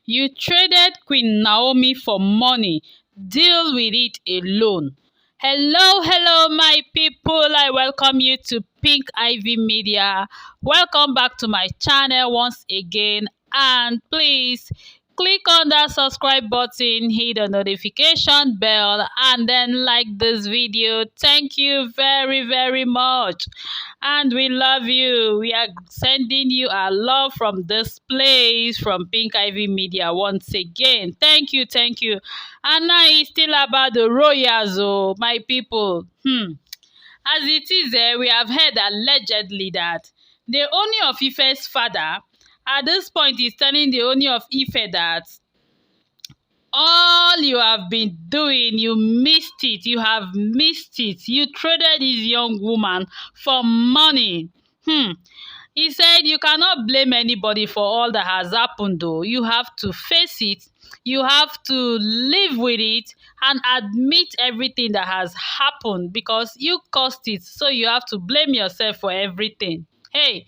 You traded Queen Naomi for money. Deal with it alone. Hello, my people. I welcome you to Pink Ivy Media. Welcome back to my channel once again. And please click on that subscribe button, hit the notification bell, and then like this video. Thank you very much. And we love you. We are sending you our love from this place, from Pink Ivy Media once again. Thank you. And now it's still about the royals, oh, my people. As it is, we have heard allegedly that the Ooni of Ife's father, at this point, is telling the Ooni of Ife that all you have been doing, you missed it. You have missed it. You traded this young woman for money. He said you cannot blame anybody for all that has happened, though. You have to face it. You have to live with it and admit everything that has happened because you caused it. So you have to blame yourself for everything. Hey,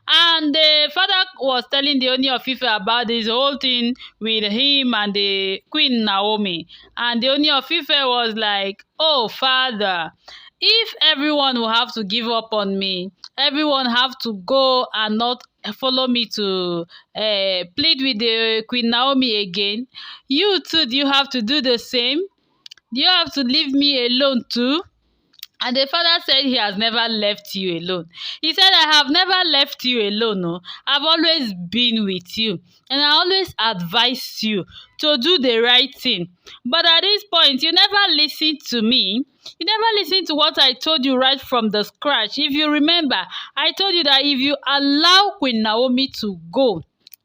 and the father was telling the Ooni of Ife about this whole thing with him and the Queen Naomi. And the Ooni of Ife was like, oh, father, if everyone will have to give up on me, everyone have to go and not follow me to plead with the Queen Naomi again, you too, you have to do the same. You have to leave me alone too. And the father said he has never left you alone. He said, I have never left you alone. No. I've always been with you. And I always advise you to do the right thing. But at this point, you never listen to me. You never listen to what I told you right from the scratch. If you remember, I told you that if you allow Queen Naomi to go,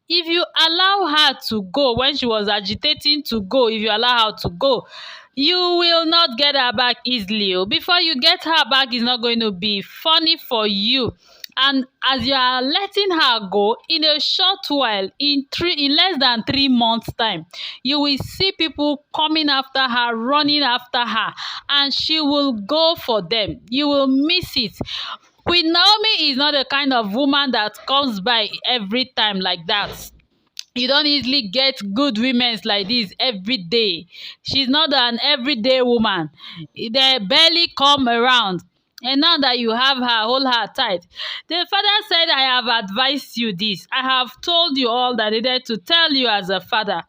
if you allow her to go when she was agitating to go, if you allow her to go, you will not get her back easily. Before you get her back, it's not going to be funny for you. And as you are letting her go, in a short while, in less than 3 months' time, you will see people coming after her, running after her, and she will go for them. You will miss it. Queen Naomi is not the kind of woman that comes by every time like that. You don't easily get good women like this every day. She's not an everyday woman. They barely come around. And now that you have her, hold her tight. The father said, I have advised you this. I have told you all that I needed to tell you as a father.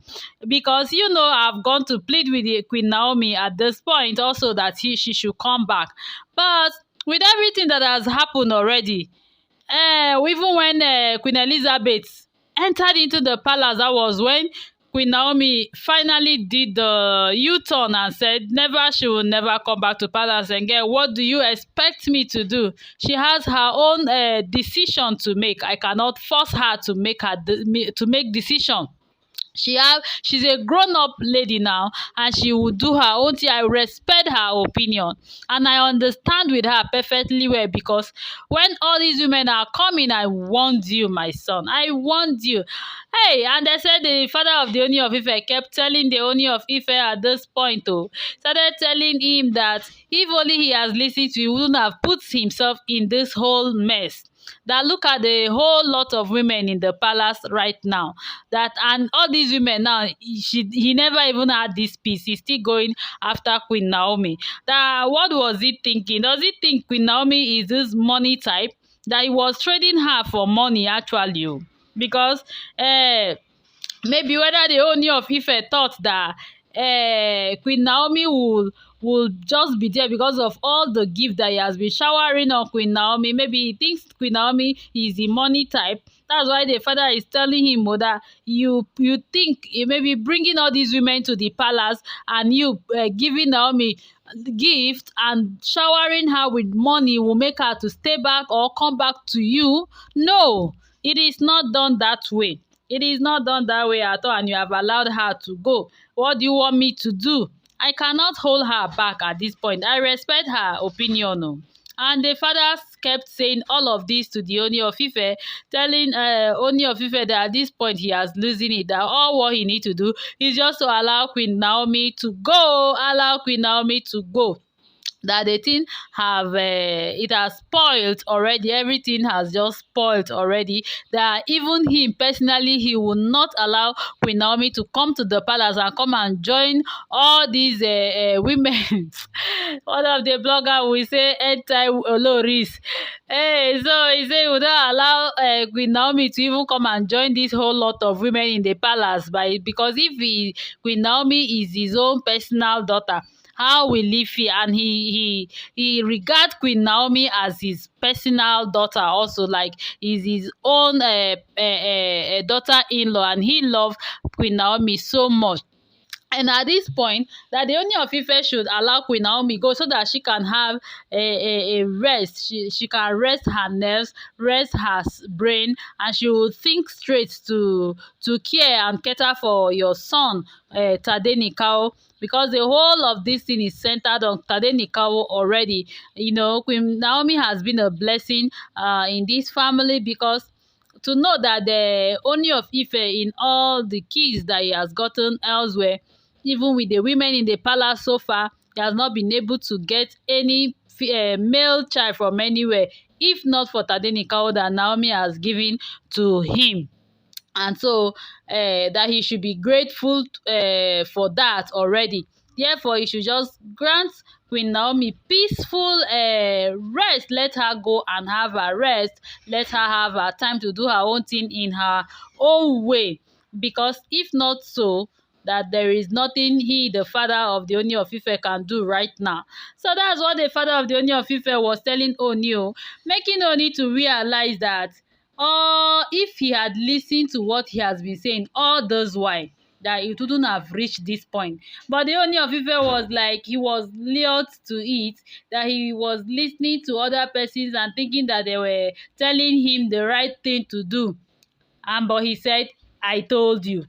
Because, you know, I've gone to plead with the Queen Naomi at this point also that she should come back. But with everything that has happened already, even when Queen Elizabeth entered into the palace, that was when Queen Naomi finally did the U-turn and said she will never come back to palace again. What do you expect me to do? She has her own decision to make. I cannot force her to make decision. She's a grown-up lady now, and she will do her own thing. I respect her opinion, and I understand with her perfectly well, because when all these women are coming, I warned you, my son. I warned you. Hey, and they said the father of the Ooni of Ife kept telling the Ooni of Ife at this point, started telling him that if only he has listened to, he wouldn't have put himself in this whole mess. That look at the whole lot of women in the palace right now, and all these women now, he never even had this peace. He's still going after Queen Naomi. What was he thinking? Does he think Queen Naomi is this money type, that he was trading her for money actually? Because maybe whether the Ooni of Ife thought that Queen Naomi will just be there because of all the gift that he has been showering on Queen Naomi. Maybe he thinks Queen Naomi is the money type. That's why the father is telling him that you think maybe bringing all these women to the palace and you giving Naomi gift and showering her with money will make her to stay back or come back to you. No, it is not done that way. It is not done that way at all, and you have allowed her to go. What do you want me to do? I cannot hold her back at this point. I respect her opinion. And the father kept saying all of this to the Ooni of Ife, telling Ooni of Ife that at this point he has losing it, that all what he need to do is just to allow Queen Naomi to go, allow Queen Naomi to go. that the thing have it has spoiled already. Everything has just spoiled already, that even him personally, he will not allow Queen Naomi to come to the palace and come and join all these women. One of the blogger will say anti Oloris. Hey, so he say he would not allow Queen Naomi to even come and join this whole lot of women in the palace, because if Queen Naomi is his own personal daughter, how will he feel? And he regard Queen Naomi as his personal daughter also, like is his own daughter-in-law, and he loves Queen Naomi so much. And at this point, that the Ooni of Ife should allow Queen Naomi go, so that she can have a rest. She can rest her nerves, rest her brain, and she will think straight to care and cater for your son, Tadenikawo, because the whole of this thing is centered on Tadenikawo already. You know, Queen Naomi has been a blessing in this family, because to know that the Ooni of Ife, in all the keys that he has gotten elsewhere, even with the women in the palace so far, he has not been able to get any male child from anywhere, if not for Tadenikawo that Naomi has given to him. And so that he should be grateful for that already. Therefore, he should just grant Queen Naomi peaceful rest. Let her go and have her rest. Let her have her time to do her own thing in her own way. Because if not so, that there is nothing he, the father of the Ooni of Ife, can do right now. So that's what the father of the Ooni of Ife was telling Ooni, making Ooni to realize that if he had listened to what he has been saying all those while, that he wouldn't have reached this point. But the Ooni of Ife was like, he was lured to it, that he was listening to other persons and thinking that they were telling him the right thing to do. But he said, I told you.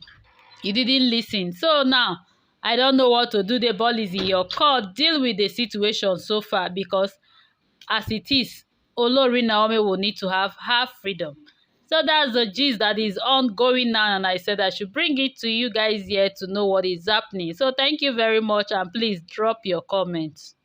You didn't listen. So now, I don't know what to do. The ball is in your court. Deal with the situation so far, because as it is, Olori Naomi will need to have her freedom. So that's the gist that is ongoing now, and I said I should bring it to you guys here to know what is happening. So thank you very much, and please drop your comments.